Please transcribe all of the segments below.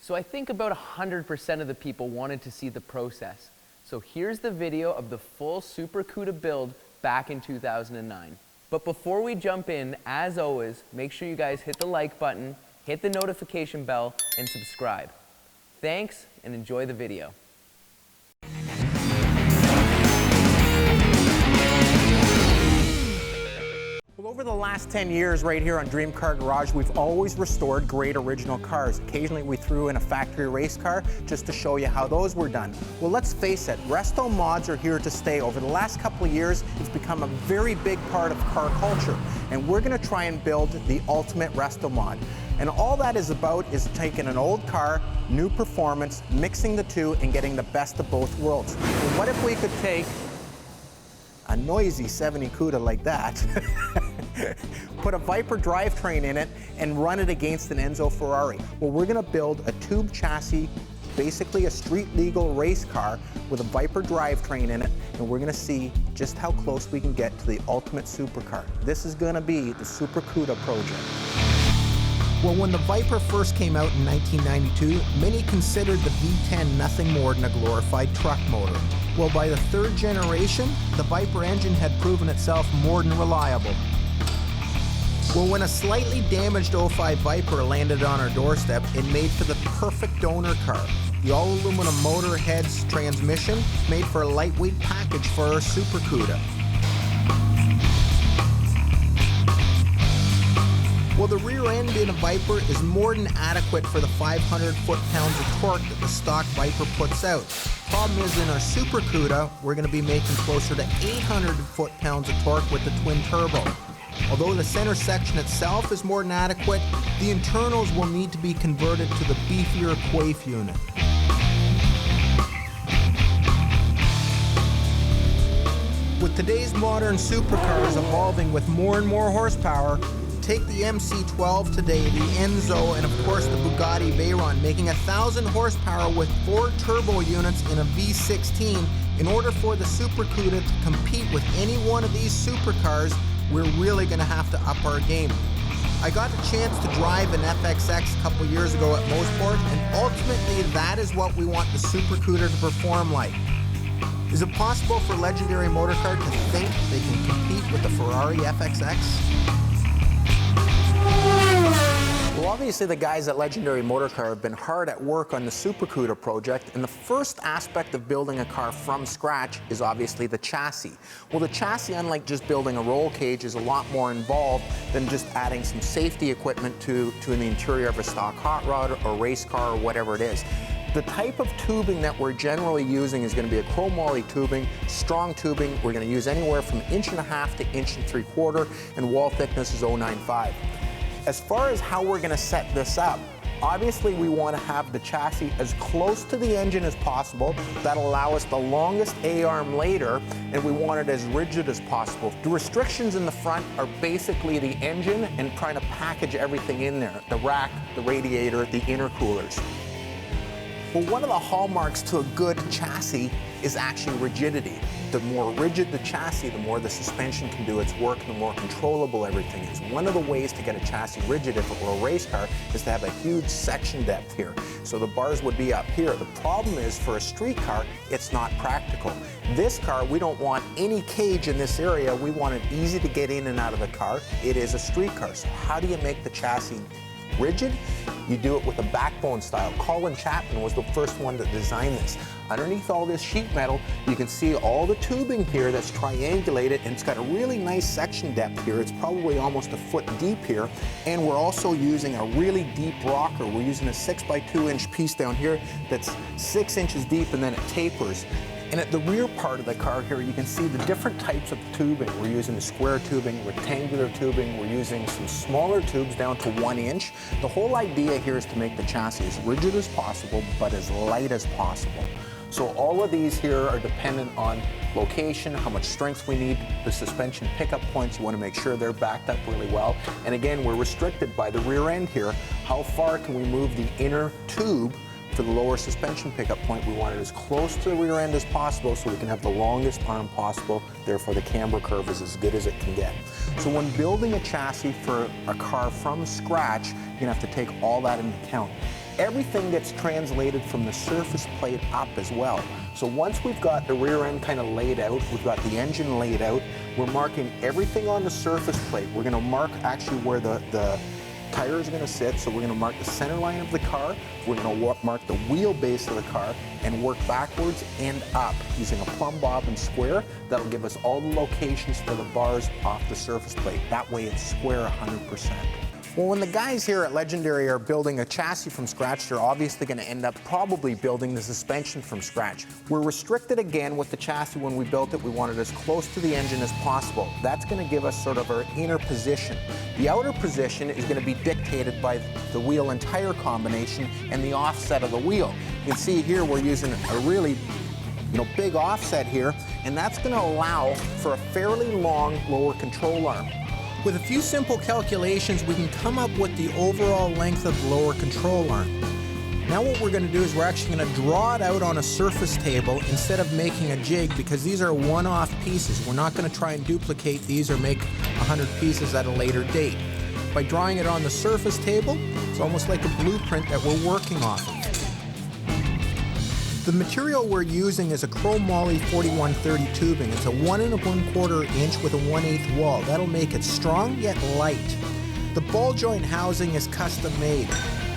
So I think about 100% of the people wanted to see the process. So here's the video of the full Super Cuda build back in 2009. But before we jump in, as always, make sure you guys hit the like button, hit the notification bell, and subscribe. Thanks, and enjoy the video. Well, over the last 10 years right here on Dream Car Garage, we've always restored great original cars. Occasionally we threw in a factory race car just to show you how those were done. Well, let's face it, Restomods are here to stay. Over the last couple of years, it's become a very big part of car culture, and we're going to try and build the ultimate Restomod. And all that is about is taking an old car, new performance, mixing the two, and getting the best of both worlds. Well, what if we could take a noisy 70 Cuda like that, put a Viper drivetrain in it, and run it against an Enzo Ferrari? Well, we're going to build a tube chassis, basically a street-legal race car with a Viper drivetrain in it, and we're going to see just how close we can get to the ultimate supercar. This is going to be the Super Cuda project. Well, when the Viper first came out in 1992, many considered the V10 nothing more than a glorified truck motor. Well, by the third generation, the Viper engine had proven itself more than reliable. Well, when a slightly damaged 05 Viper landed on our doorstep, it made for the perfect donor car. The all-aluminum motor, heads, transmission made for a lightweight package for our Super Cuda. Well, the rear end in a Viper is more than adequate for the 500 foot-pounds of torque that the stock Viper puts out. Problem is, in our Super Cuda, we're going to be making closer to 800 foot-pounds of torque with the twin turbo. Although the center section itself is more than adequate, the internals will need to be converted to the beefier Quaife unit. With today's modern supercars evolving with more and more horsepower, take the MC12 today, the Enzo, and of course the Bugatti Veyron, making 1,000 horsepower with 4 turbo units in a V16. In order for the Super Cuda to compete with any one of these supercars, we're really going to have to up our game. I got a chance to drive an FXX a couple years ago at Mosport, and ultimately that is what we want the Super Cuda to perform like. Is it possible for Legendary Motorcar to think they can compete with the Ferrari FXX? Well, obviously the guys at Legendary Motorcar have been hard at work on the Super Cuda project, and the first aspect of building a car from scratch is obviously the chassis. Well, the chassis, unlike just building a roll cage, is a lot more involved than just adding some safety equipment to the interior of a stock hot rod or race car or whatever it is. The type of tubing that we're generally using is going to be a chromoly tubing, strong tubing. We're going to use anywhere from 1.5 to 1.75 inches, and wall thickness is 0.95. As far as how we're going to set this up, obviously we want to have the chassis as close to the engine as possible. That'll allow us the longest A-arm later, and we want it as rigid as possible. The restrictions in the front are basically the engine and trying to package everything in there. The rack, the radiator, the intercoolers. Well, one of the hallmarks to a good chassis is actually rigidity. The more rigid the chassis, the more the suspension can do its work, the more controllable everything is. One of the ways to get a chassis rigid, if it were a race car, is to have a huge section depth here. So the bars would be up here. The problem is, for a street car, it's not practical. This car, we don't want any cage in this area. We want it easy to get in and out of the car. It is a street car. So how do you make the chassis rigid? You do it with a backbone style. Colin Chapman was the first one to design this. Underneath all this sheet metal, you can see all the tubing here that's triangulated, and it's got a really nice section depth here. It's probably almost a foot deep here. And we're also using a really deep rocker. We're using a 6x2 inch piece down here that's 6 inches deep, and then it tapers. And at the rear part of the car here, you can see the different types of tubing. We're using square tubing, rectangular tubing, we're using some smaller tubes down to 1 inch. The whole idea here is to make the chassis as rigid as possible, but as light as possible. So all of these here are dependent on location, how much strength we need, the suspension pickup points. You want to make sure they're backed up really well. And again, we're restricted by the rear end here. How far can we move the inner tube for the lower suspension pickup point? We want it as close to the rear end as possible so we can have the longest arm possible. Therefore, the camber curve is as good as it can get. So when building a chassis for a car from scratch, you're gonna have to take all that into account. everything gets translated from the surface plate up as well. So once we've got the rear end kind of laid out, we've got the engine laid out, we're marking everything on the surface plate. We're going to mark actually where the tire is going to sit, so we're going to mark the center line of the car, we're going to mark the wheelbase of the car, and work backwards and up using a plumb bob and square. That'll give us all the locations for the bars off the surface plate. That way it's square 100%. Well, when the guys here at Legendary are building a chassis from scratch, they're obviously going to end up probably building the suspension from scratch. We're restricted again with the chassis. When we built it, we wanted as close to the engine as possible. That's going to give us sort of our inner position. The outer position is going to be dictated by the wheel and tire combination and the offset of the wheel. You can see here we're using a really big offset here, and that's going to allow for a fairly long lower control arm. With a few simple calculations, we can come up with the overall length of the lower control arm. Now what we're going to do is we're actually going to draw it out on a surface table instead of making a jig, because these are one-off pieces. We're not going to try and duplicate these or make 100 pieces at a later date. By drawing it on the surface table, it's almost like a blueprint that we're working off of. The material we're using is a chrome moly 4130 tubing. It's a 1 1/4 inch with a 1/8 wall. That'll make it strong yet light. The ball joint housing is custom made.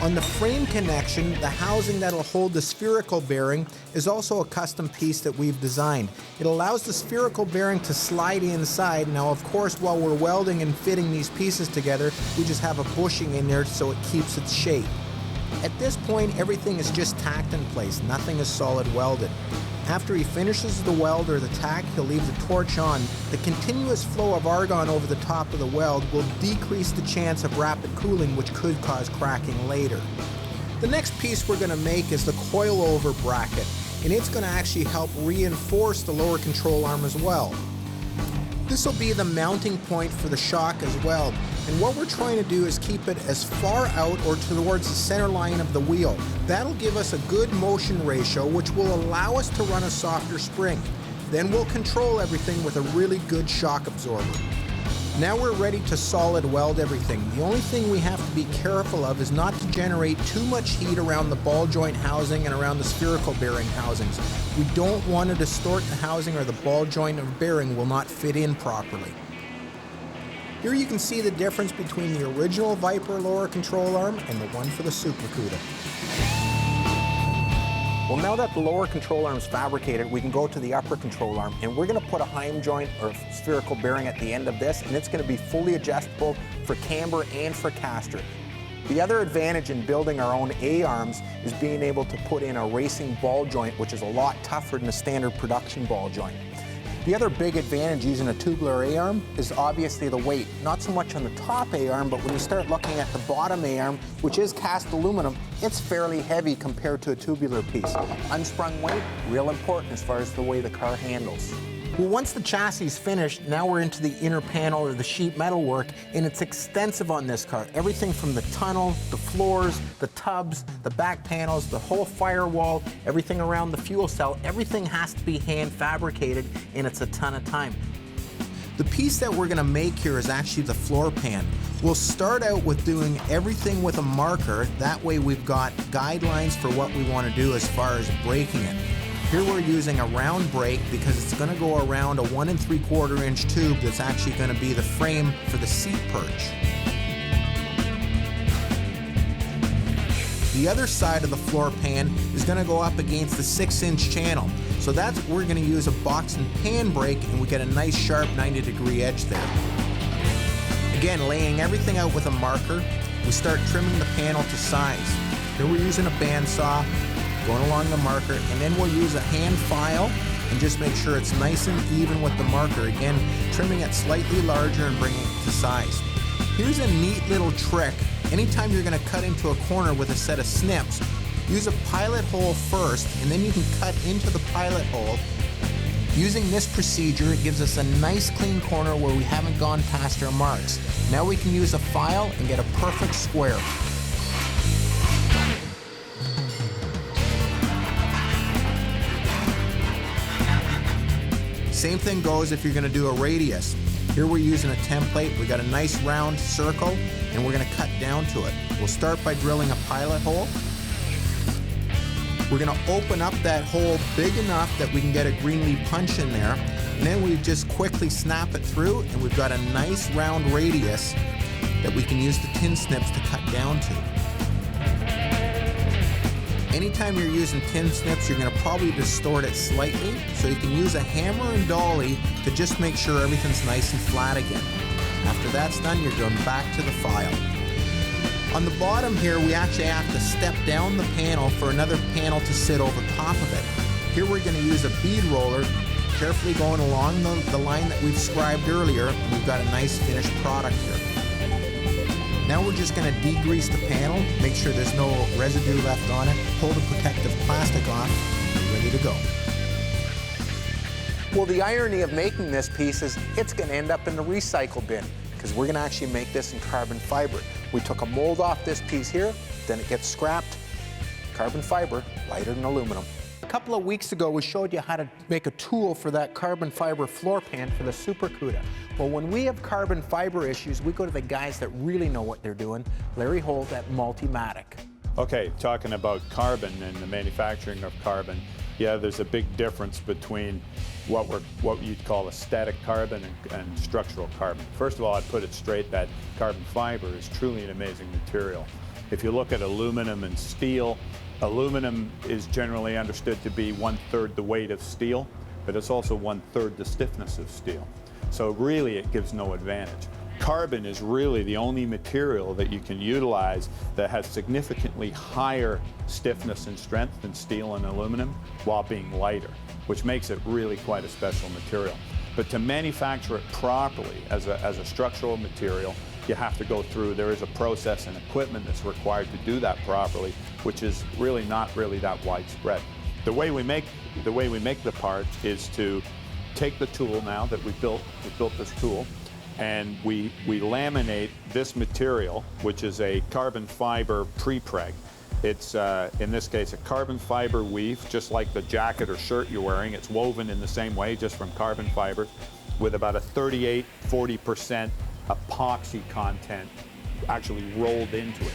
On the frame connection, the housing that'll hold the spherical bearing is also a custom piece that we've designed. It allows the spherical bearing to slide inside. Now, of course, while we're welding and fitting these pieces together, we just have a bushing in there so it keeps its shape. At this point, everything is just tacked in place. Nothing is solid welded. After he finishes the weld or the tack, he'll leave the torch on. The continuous flow of argon over the top of the weld will decrease the chance of rapid cooling, which could cause cracking later. The next piece we're going to make is the coilover bracket, and it's going to actually help reinforce the lower control arm as well. This will be the mounting point for the shock as well. And what we're trying to do is keep it as far out or towards the center line of the wheel. That'll give us a good motion ratio, which will allow us to run a softer spring. Then we'll control everything with a really good shock absorber. Now we're ready to solid weld everything. The only thing we have to be careful of is not to generate too much heat around the ball joint housing and around the spherical bearing housings. We don't want to distort the housing, or the ball joint of bearing will not fit in properly. Here you can see the difference between the original Viper lower control arm and the one for the Super Cuda. Well, now that the lower control arm is fabricated, we can go to the upper control arm, and we're going to put a Heim joint or spherical bearing at the end of this, and it's going to be fully adjustable for camber and for caster. The other advantage in building our own A-arms is being able to put in a racing ball joint, which is a lot tougher than a standard production ball joint. The other big advantage using a tubular A-arm is obviously the weight. Not so much on the top A-arm, but when you start looking at the bottom A-arm, which is cast aluminum, it's fairly heavy compared to a tubular piece. Unsprung weight, real important as far as the way the car handles. Well, once the chassis is finished, now we're into the inner panel or the sheet metal work, and it's extensive on this car. Everything from the tunnel, the floors, the tubs, the back panels, the whole firewall, everything around the fuel cell, everything has to be hand fabricated, and it's a ton of time. The piece that we're gonna make here is actually the floor pan. We'll start out with doing everything with a marker. That way we've got guidelines for what we wanna do as far as braking it. Here we're using a round brake because it's going to go around a 1 3/4 inch tube that's actually going to be the frame for the seat perch. The other side of the floor pan is going to go up against the 6-inch channel. So that's we're going to use a box and pan brake, and we get a nice sharp 90-degree edge there. Again, laying everything out with a marker, we start trimming the panel to size. Here we're using a bandsaw, going along the marker, and then we'll use a hand file and just make sure it's nice and even with the marker. Again, trimming it slightly larger and bringing it to size. Here's a neat little trick. Anytime you're going to cut into a corner with a set of snips, use a pilot hole first, and then you can cut into the pilot hole. Using this procedure, it gives us a nice clean corner where we haven't gone past our marks. Now we can use a file and get a perfect square. Same thing goes if you're going to do a radius. Here we're using a template. We got a nice round circle, and we're going to cut down to it. We'll start by drilling a pilot hole. We're going to open up that hole big enough that we can get a green leaf punch in there. And then we just quickly snap it through, and we've got a nice round radius that we can use the tin snips to cut down to. Anytime you're using tin snips, you're going to probably distort it slightly, so you can use a hammer and dolly to just make sure everything's nice and flat again. After that's done, you're going back to the file. On the bottom here, we actually have to step down the panel for another panel to sit over top of it. Here we're going to use a bead roller, carefully going along the line that we've scribed earlier, and we've got a nice finished product here. Now we're just going to degrease the panel, make sure there's no residue left on it, pull the protective plastic off, ready to go. Well, the irony of making this piece is it's going to end up in the recycle bin, because we're going to actually make this in carbon fiber. We took a mold off this piece here, then it gets scrapped. Carbon fiber, lighter than aluminum. A couple of weeks ago, we showed you how to make a tool for that carbon fiber floor pan for the Super Cuda. Well, when we have carbon fiber issues, we go to the guys that really know what they're doing. Larry Holt at Multimatic. Okay, talking about carbon and the manufacturing of carbon, yeah, there's a big difference between what you'd call a static carbon and structural carbon. First of all, I'd put it straight that carbon fiber is truly an amazing material. If you look at aluminum and steel, aluminum is generally understood to be 1/3 the weight of steel, but it's also 1/3 the stiffness of steel. So really it gives no advantage. Carbon is really the only material that you can utilize that has significantly higher stiffness and strength than steel and aluminum while being lighter, which makes it really quite a special material. But to manufacture it properly as a structural material, you have to go through, there is a process and equipment that's required to do that properly, which is really not that widespread. The way we make the part is to take the tool now that we built this tool, and we laminate this material, which is a carbon fiber pre-preg. It's, in this case, a carbon fiber weave, just like the jacket or shirt you're wearing. It's woven in the same way, just from carbon fibers, with about a 38–40% epoxy content actually rolled into it.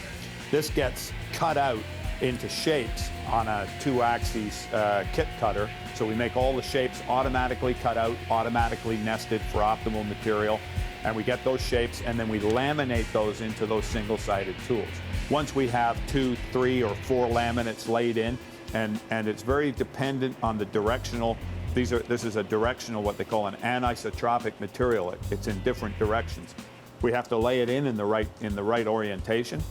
This gets cut out into shapes on a 2-axis kit cutter. So we make all the shapes automatically cut out, automatically nested for optimal material. And we get those shapes, and then we laminate those into those single-sided tools. Once we have 2, 3, or 4 laminates laid in, and it's very dependent on the directional. This is a directional, what they call an anisotropic material. It's in different directions. We have to lay it in the right orientation.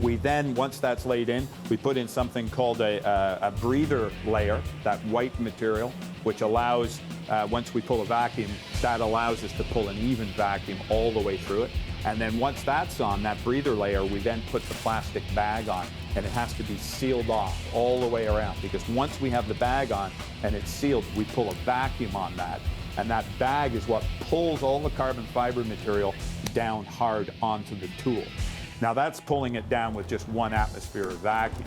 We then, once that's laid in, we put in something called a breather layer, that white material, which allows, once we pull a vacuum, that allows us to pull an even vacuum all the way through it. And then once that's on, that breather layer, we then put the plastic bag on, and it has to be sealed off all the way around, because once we have the bag on and it's sealed, we pull a vacuum on that, and that bag is what pulls all the carbon fiber material down hard onto the tool. Now that's pulling it down with just 1 atmosphere of vacuum.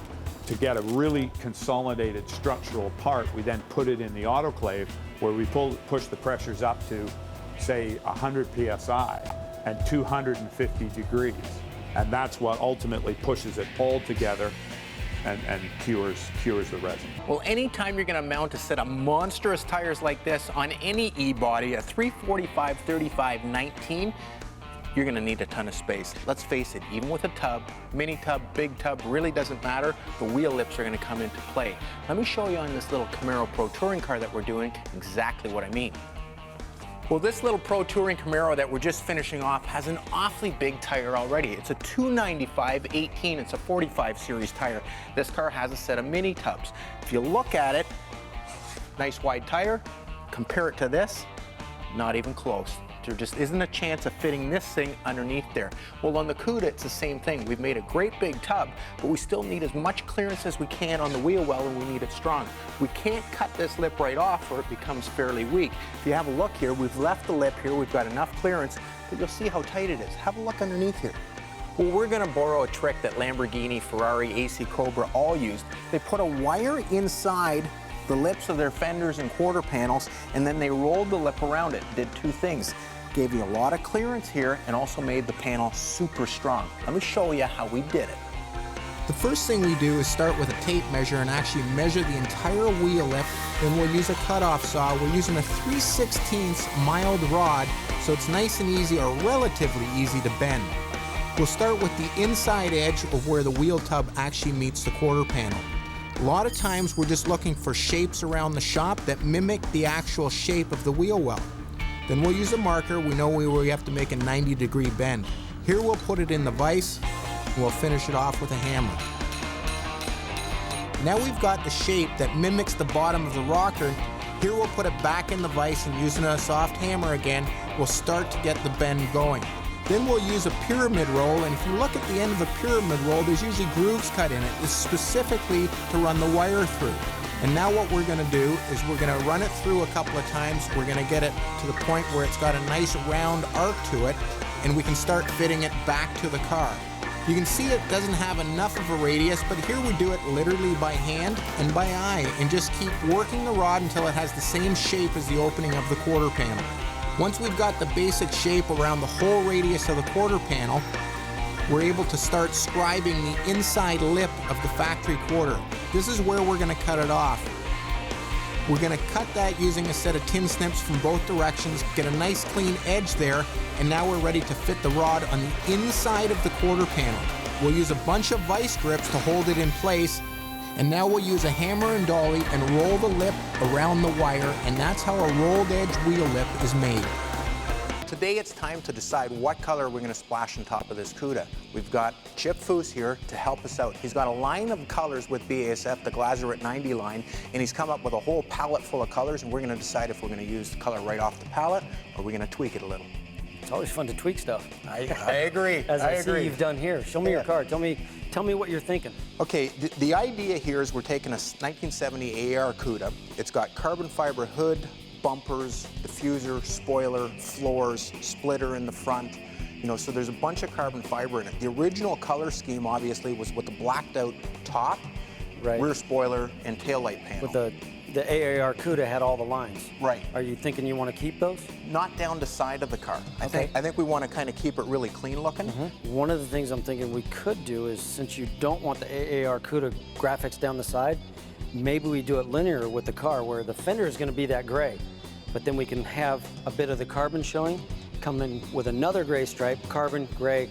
To get a really consolidated structural part, we then put it in the autoclave, where we push the pressures up to, say, 100 psi and 250 degrees. And that's what ultimately pushes it all together and cures the resin. Well, anytime you're going to mount a set of monstrous tires like this on any e-body, a 345, 35, 19, you're going to need a ton of space. Let's face it, even with a tub, mini tub, big tub, really doesn't matter. The wheel lips are going to come into play. Let me show you on this little Camaro Pro Touring car that we're doing exactly what I mean. Well, this little Pro Touring Camaro that we're just finishing off has an awfully big tire already. It's a 295/18. It's a 45 series tire. This car has a set of mini tubs. If you look at it, nice wide tire, compare it to this, not even close. There just isn't a chance of fitting this thing underneath there. Well, on the Cuda, it's the same thing. We've made a great big tub, but we still need as much clearance as we can on the wheel well, and we need it strong. We can't cut this lip right off, or it becomes fairly weak. If you have a look here, we've left the lip here. We've got enough clearance, but you'll see how tight it is. Have a look underneath here. Well, we're going to borrow a trick that Lamborghini, Ferrari, AC Cobra all used. They put a wire inside the lips of their fenders and quarter panels, and then they rolled the lip around it. Did 2 things. Gave you a lot of clearance here and also made the panel super strong. Let me show you how we did it. The first thing we do is start with a tape measure and actually measure the entire wheel lip. Then we'll use a cutoff saw. We're using a 3/16 mild rod, so it's nice and easy, or relatively easy to bend. We'll start with the inside edge of where the wheel tub actually meets the quarter panel. A lot of times we're just looking for shapes around the shop that mimic the actual shape of the wheel well. Then we'll use a marker. We know where we have to make a 90-degree bend. Here we'll put it in the vise, and we'll finish it off with a hammer. Now we've got the shape that mimics the bottom of the rocker. Here we'll put it back in the vise, and using a soft hammer again, we'll start to get the bend going. Then we'll use a pyramid roll, and if you look at the end of a pyramid roll, there's usually grooves cut in it. It's specifically to run the wire through. And now what we're going to do is we're going to run it through a couple of times. We're going to get it to the point where it's got a nice round arc to it, and we can start fitting it back to the car. You can see it doesn't have enough of a radius, but here we do it literally by hand and by eye, and just keep working the rod until it has the same shape as the opening of the quarter panel. Once we've got the basic shape around the whole radius of the quarter panel, we're able to start scribing the inside lip of the factory quarter. This is where we're going to cut it off. We're going to cut that using a set of tin snips from both directions, get a nice clean edge there, and now we're ready to fit the rod on the inside of the quarter panel. We'll use a bunch of vice grips to hold it in place, and now we'll use a hammer and dolly and roll the lip around the wire, and that's how a rolled edge wheel lip is made. Today it's time to decide what color we're going to splash on top of this Cuda. We've got Chip Foose here to help us out. He's got a line of colors with BASF, the Glazerite 90 line, and he's come up with a whole palette full of colors, and we're going to decide if we're going to use the color right off the palette or we're going to tweak it a little. It's always fun to tweak stuff. I agree. As I see you've done here. Show me your car. Tell me what you're thinking. Okay, the idea here is we're taking a 1970 AR Cuda. It's got carbon fiber hood, bumpers, diffuser, spoiler, floors, splitter in the front. You know, so there's a bunch of carbon fiber in it. The original color scheme, obviously, was with the blacked out top, right, rear spoiler, and taillight panel. With the AAR Cuda had all the lines. Right. Are you thinking you want to keep those? Not down the side of the car. I Okay. think we want to kind of keep it really clean looking. One of the things I'm thinking we could do is, since you don't want the AAR Cuda graphics down the side, maybe we do it linear with the car where the fender is going to be that gray, but then we can have a bit of the carbon showing, come in with another gray stripe, carbon gray,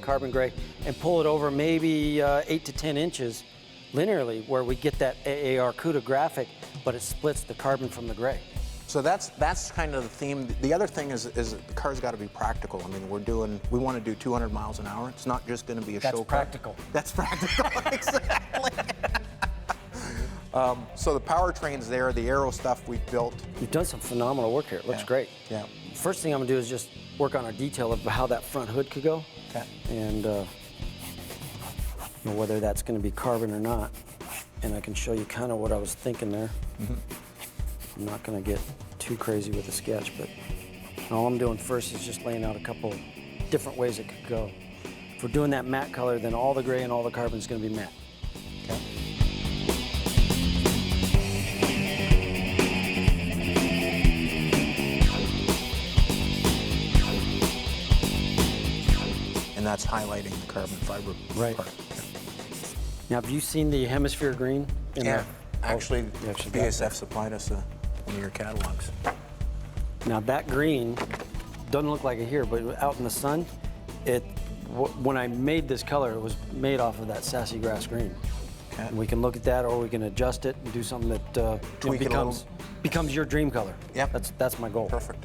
and pull it over maybe 8 to 10 inches linearly where we get that AAR Cuda graphic, but it splits the carbon from the gray. So that's kind of the theme. The other thing is the car's got to be practical. I mean, we want to do 200 miles an hour. It's not just going to be a show car. That's practical. That's practical, exactly. So the powertrain's there, the aero stuff we've built. You've done some phenomenal work here. It looks great. Yeah. First thing I'm gonna do is just work on our detail of how that front hood could go. Okay. And you know, whether that's gonna be carbon or not. And I can show you kind of what I was thinking there. I'm not gonna get too crazy with the sketch, but all I'm doing first is just laying out a couple different ways it could go. If we're doing that matte color, then all the gray and all the carbon is gonna be matte. Okay. And that's highlighting the carbon fiber part. Now, have you seen the hemisphere green? Actually, BASF BASF supplied us one of your catalogs. Now that green doesn't look like it here, but out in the sun, when I made this color, it was made off of that sassy grass green. Okay. And we can look at that, or we can adjust it and do something that becomes your dream color. Yep. That's my goal. Perfect.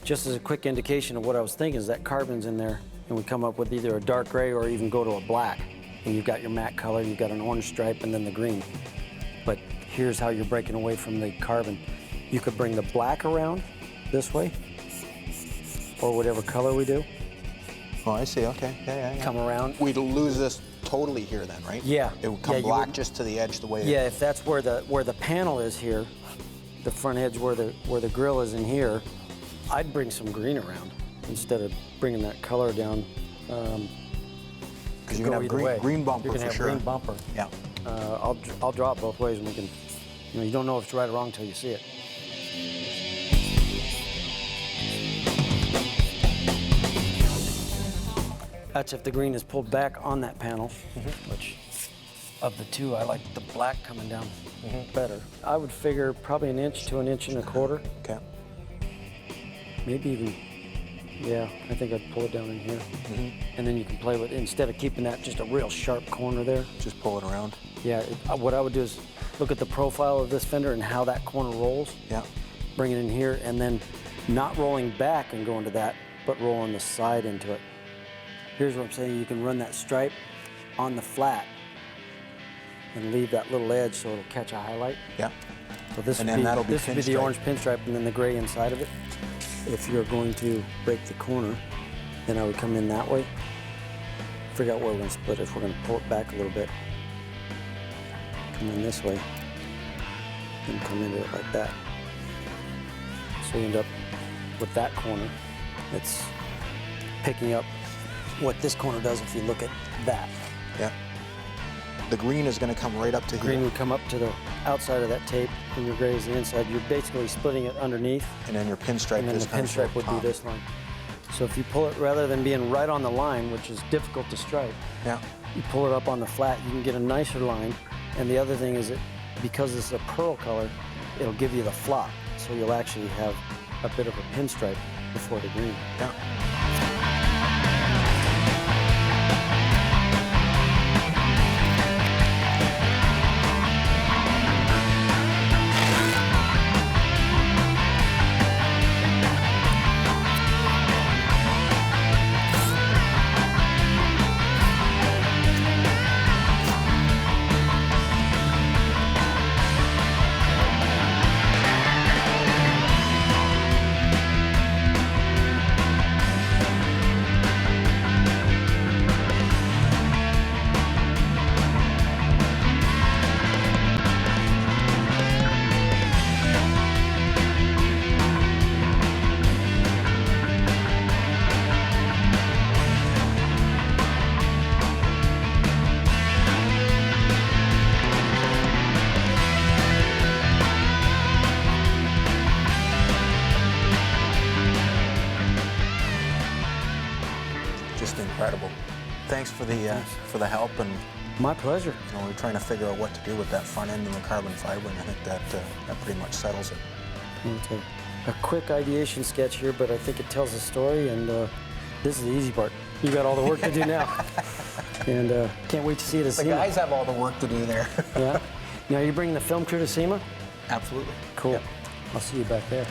Just as a quick indication of what I was thinking is that carbon's in there, and we come up with either a dark gray or even go to a black. And you've got your matte color, you've got an orange stripe, and then the green. But here's how you're breaking away from the carbon. You could bring the black around this way, or whatever color we do. Oh, I see, okay. Yeah. Come around. We'd lose this totally here then, right? Yeah. It would come black just to the edge the way Yeah, if that's where the panel is here, the front edge where the grill is in here, I'd bring some green around instead of bringing that color down. Because you're going to have green bumper for sure. You're going to have green bumper. Yeah. I'll draw it both ways, and we can, you don't know if it's right or wrong until you see it. That's if the green is pulled back on that panel, which of the two, I like the black coming down better. I would figure probably 1 inch to 1.25 inches. Okay. Maybe even, yeah, I think I'd pull it down in here. And then you can play with, instead of keeping that just a real sharp corner there. Just pull it around. Yeah, what I would do is look at the profile of this fender and how that corner rolls. Yeah. Bring it in here, and then not rolling back and going to that, but roll on the side into it. Here's what I'm saying, you can run that stripe on the flat and leave that little edge so it'll catch a highlight. Yeah. So this And would then be, that'll be this would be the pinstripe. orange pinstripe and then the gray inside of it. If you're going to break the corner, then I would come in that way. Figure out where we're gonna split it. If we're gonna pull it back a little bit, come in this way, and come into it like that. So you end up with that corner. It's picking up what this corner does if you look at that. Yeah. The green is going to come right up to Green here. would come up to the outside of that tape, and your gray is the inside. You're basically splitting it underneath, And then your pinstripe and then is the going to pinstripe would be this line. So if you pull it, rather than being right on the line, which is difficult to stripe, Yeah. you pull it up on the flat, you can get a nicer line. And the other thing is that because this is a pearl color, it'll give you the flop. So you'll actually have a bit of a pinstripe before the green. Yeah. Just incredible. Thanks for the help, and My pleasure. we're trying to figure out what to do with that front end and the carbon fiber, and I think that pretty much settles it. It's a quick ideation sketch here, but I think it tells a story, and this is the easy part. You got all the work to do now. And can't wait to see it at The SEMA. guys have all the work to do there. Yeah. Now, you bringing the film crew to SEMA? Absolutely. Cool. Yeah. I'll see you back there.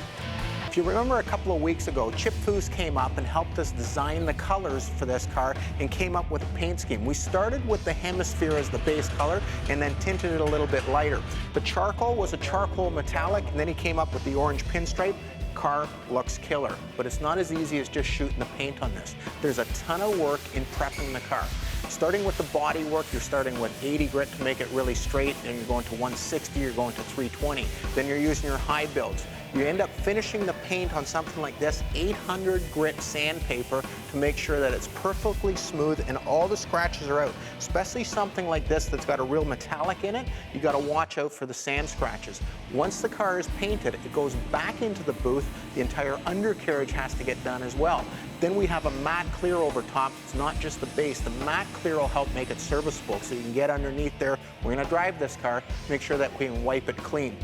If you remember a couple of weeks ago, Chip Foose came up and helped us design the colors for this car and came up with a paint scheme. We started with the hemisphere as the base color and then tinted it a little bit lighter. The charcoal was a charcoal metallic, and then he came up with the orange pinstripe. Car looks killer, but it's not as easy as just shooting the paint on this. There's a ton of work in prepping the car. Starting with the body work, you're starting with 80 grit to make it really straight, and you're going to 160, you're going to 320. Then you're using your high builds. You end up finishing the paint on something like this, 800 grit sandpaper, to make sure that it's perfectly smooth and all the scratches are out. Especially something like this that's got a real metallic in it, you got to watch out for the sand scratches. Once the car is painted, it goes back into the booth. The entire undercarriage has to get done as well. Then we have a matte clear over top. It's not just the base. The matte clear will help make it serviceable, so you can get underneath there. We're going to drive this car, make sure that we can wipe it clean.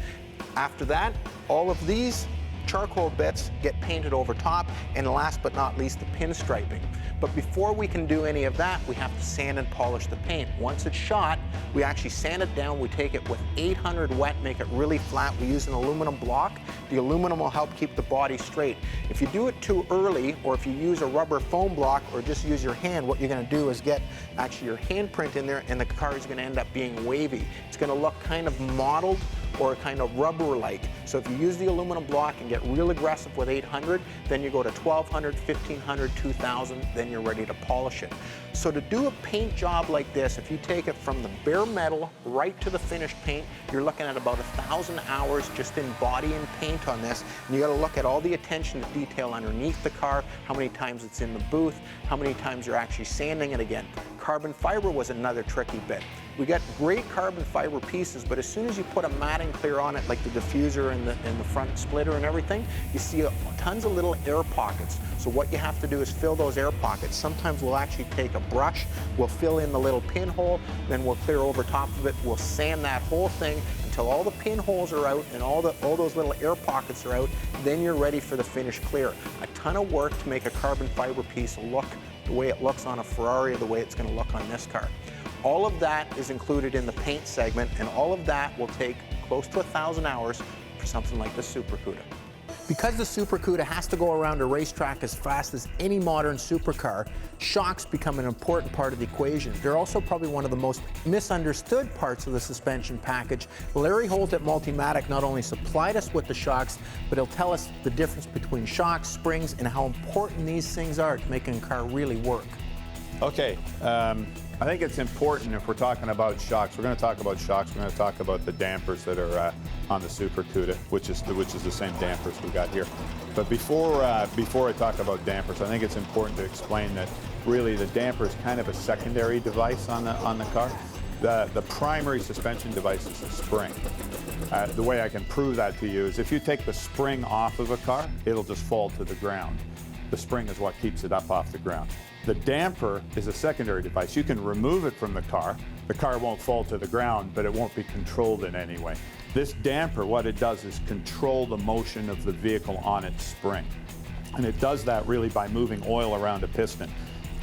After that, all of these charcoal bits get painted over top, and last but not least, the pinstriping. But before we can do any of that, we have to sand and polish the paint. Once it's shot, we actually sand it down. We take it with 800 wet, make it really flat. We use an aluminum block. The aluminum will help keep the body straight. If you do it too early, or if you use a rubber foam block, or just use your hand, what you're going to do is get actually your handprint in there, and the car is going to end up being wavy. It's going to look kind of mottled or kind of rubber-like. So if you use the aluminum block and get real aggressive with 800, then you go to 1200, 1500, 2000, then you're ready to polish it. So to do a paint job like this, if you take it from the bare metal right to the finished paint, you're looking at about 1,000 hours just in body and paint on this. And you got to look at all the attention to detail underneath the car, how many times it's in the booth, how many times you're actually sanding it again. Carbon fiber was another tricky bit. We got great carbon fiber pieces, but as soon as you put a matting clear on it, like the diffuser and the front splitter and everything, you see tons of little air pockets. So what you have to do is fill those air pockets. Sometimes we'll actually take a brush, we'll fill in the little pinhole, then we'll clear over top of it, we'll sand that whole thing until all the pinholes are out and all those little air pockets are out, then you're ready for the finished clear. A ton of work to make a carbon fiber piece look the way it looks on a Ferrari or the way it's going to look on this car. All of that is included in the paint segment, and all of that will take close to 1,000 hours for something like the Super Cuda. Because the Super Cuda has to go around a racetrack as fast as any modern supercar, shocks become an important part of the equation. They're also probably one of the most misunderstood parts of the suspension package. Larry Holt at Multimatic not only supplied us with the shocks, but he'll tell us the difference between shocks, springs, and how important these things are to making a car really work. Okay, I think it's important if we're talking about shocks. We're going to talk about shocks. We're going to talk about the dampers that are on the Super Cuda, which is the same dampers we got here. But before I talk about dampers, I think it's important to explain that really the damper is kind of a secondary device on the car. The primary suspension device is the spring. The way I can prove that to you is if you take the spring off of a car, it'll just fall to the ground. The spring is what keeps it up off the ground. The damper is a secondary device. You can remove it from the car won't fall to the ground, but it won't be controlled in any way. This damper, what it does is control the motion of the vehicle on its spring. And it does that really by moving oil around a piston.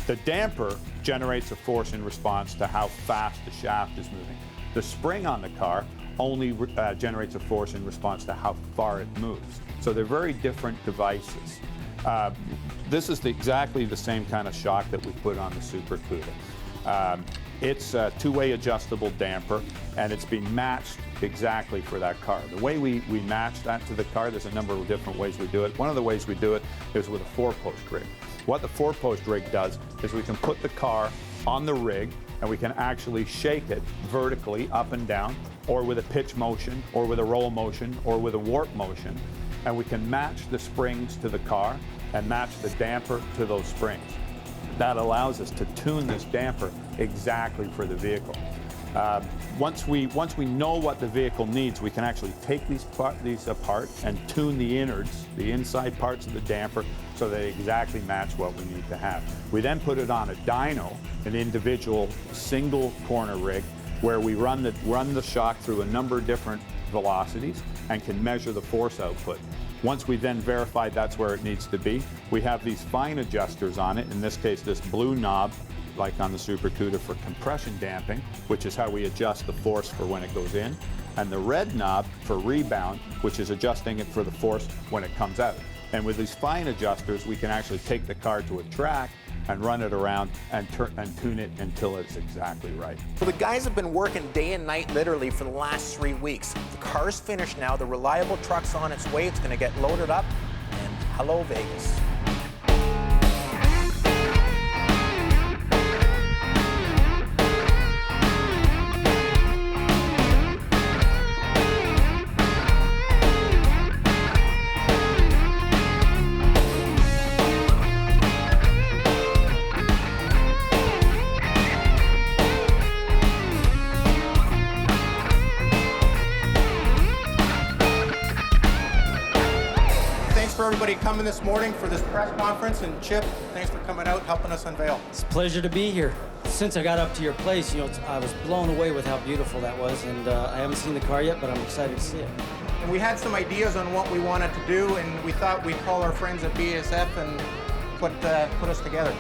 The damper generates a force in response to how fast the shaft is moving. The spring on the car only generates a force in response to how far it moves. So they're very different devices. This is exactly the same kind of shock that we put on the Super Cuda. It's a two-way adjustable damper, and it's been matched exactly for that car. The way we match that to the car, there's a number of different ways we do it. One of the ways we do it is with a four-post rig. What the four-post rig does is we can put the car on the rig, and we can actually shake it vertically up and down, or with a pitch motion, or with a roll motion, or with a warp motion. And we can match the springs to the car and match the damper to those springs. That allows us to tune this damper exactly for the vehicle. Once we know what the vehicle needs, we can actually take these apart and tune the innards, the inside parts of the damper, so they exactly match what we need to have. We then put it on a dyno, an individual single corner rig, where we run the shock through a number of different velocities and can measure the force output. Once we then verify that's where it needs to be, we have these fine adjusters on it, in this case this blue knob, like on the Super Cuda, for compression damping, which is how we adjust the force for when it goes in, and the red knob for rebound, which is adjusting it for the force when it comes out. And with these fine adjusters, we can actually take the car to a track and run it around and tune it until it's exactly right. Well, the guys have been working day and night literally for the last 3 weeks. The car's finished now, the reliable truck's on its way, it's going to get loaded up, and hello Vegas. Everybody coming this morning for this press conference, and Chip, thanks for coming out, helping us unveil. It's a pleasure to be here. Since I got up to your place, I was blown away with how beautiful that was, and I haven't seen the car yet, but I'm excited to see it. And we had some ideas on what we wanted to do, and we thought we'd call our friends at BASF and put us together.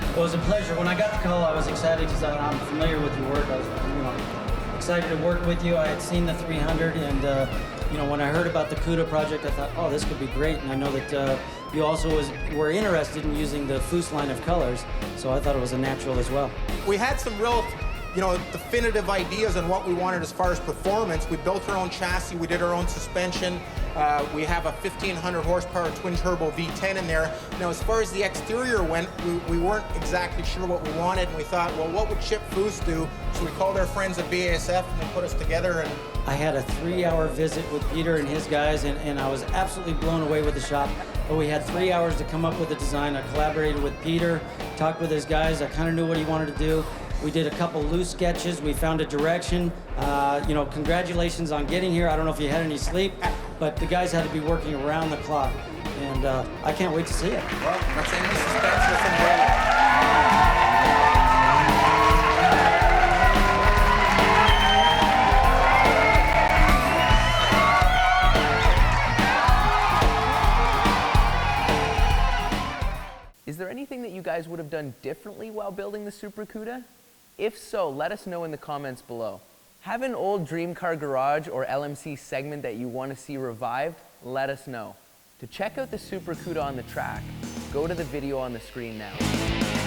It was a pleasure. When I got the call, I was excited because I'm familiar with your work. I was, excited to work with you. I had seen the 300, and when I heard about the Cuda project, I thought, oh, this could be great. And I know that you also were interested in using the Foose line of colors, so I thought it was a natural as well. We had some real you know, definitive ideas on what we wanted as far as performance. We built our own chassis, we did our own suspension. We have a 1,500 horsepower twin turbo V10 in there. Now, as far as the exterior went, we weren't exactly sure what we wanted, and we thought, well, what would Chip Foose do? So we called our friends at BASF, and they put us together. And I had a 3-hour visit with Peter and his guys, and I was absolutely blown away with the shop. But we had 3 hours to come up with a design. I collaborated with Peter, talked with his guys. I kind of knew what he wanted to do. We did a couple loose sketches. We found a direction. You know, congratulations on getting here. I don't know if you had any sleep, but the guys had to be working around the clock. And I can't wait to see it. well, let's end the suspense with Unveiling. Is there anything that you guys would have done differently while building the Super Cuda? If so, let us know in the comments below. Have an old dream car garage or LMC segment that you want to see revived? Let us know. To check out the Super Cuda on the track, go to the video on the screen now.